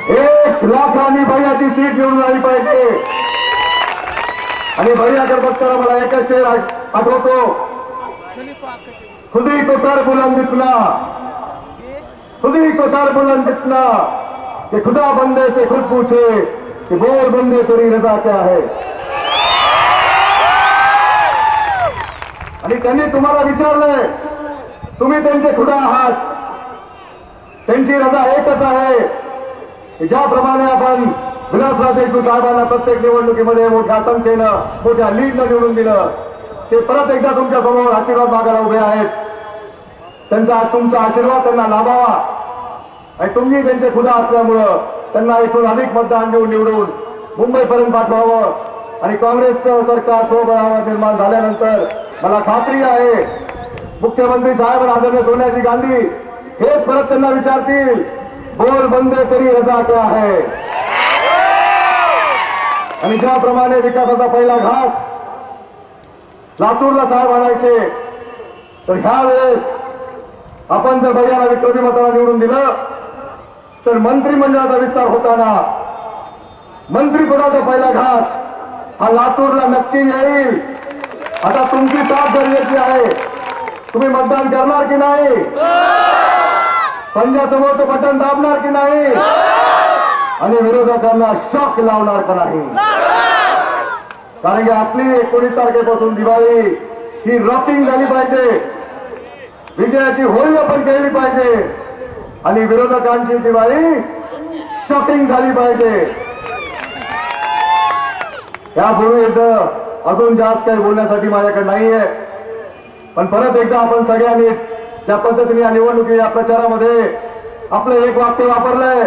1 लाखांनी भैयाची सीट निवडून आली पाहिजे। आणि भैयाकडे बघताना मला एकच शेर आठवतो, खुदी को तर बुलंद इतना, खुदी को तर बुलंद इतना कि खुदा बंदे से खुद पूछे कि बोल बंदे तेरी रजा क्या है। आणि त्यांनी तुम्हाला विचारलंय, तुम्ही त्यांचे खुदा आहात, त्यांची रजा एकच आहे की ज्याप्रमाणे आपण विलासराव देशमुख साहेबांना प्रत्येक निवडणुकीमध्ये मोठ्या संख्येनं मोठ्या लीडनं निवडून दिलं, ते परत एकदा तुमच्या समोर आशीर्वाद मागायला उभे आहेत। त्यांचा तुमचा आशीर्वाद त्यांना लाभावा आणि तुम्ही त्यांचे खुदा असल्यामुळं त्यांना इथून अधिक मतदान देऊन निवडून मुंबईपर्यंत पाठवावं। आणि काँग्रेसचं सरकार स्वबळावर निर्माण झाल्यानंतर मला खात्री आहे मुख्यमंत्री साहेब आदरणीय सोनिया गांधी हेच परत त्यांना विचारतील, बोल बंदे तेरी रजा क्या है। आणि ज्याप्रमाणे विकासाचा पहिला घास लातूरला साहेब आणायचे, तर ह्या वेळेस आपण जर भैयाला विक्रमी मताला निवडून दिलं तर मंत्रिमंडळाचा विस्तार होताना मंत्रिपदाचा पहिला घास हा लातूरला नक्की येईल। आता तुमची साथ गरजेची आहे, तुम्ही मतदान करणार की नाही, पंजासमोर बटन दाबणार की नाही, आणि विरोधकांना शॉक लावणार का नाही। कारण की आपली 19 तारखेपासून दिवाळी ही रॉकिंग झाली पाहिजे, विजयाची होळी आपण केली पाहिजे आणि विरोधकांची दिवाळी शॉकिंग झाली पाहिजे। यापूर्वी अजून जास्त काही बोलण्यासाठी माझ्याकडे नाहीये, पण परत एकदा आपण सगळ्यांनी ज्या पद्धतीने या निवडणुकी या प्रचारामध्ये आपलं एक वाक्य वापरलंय,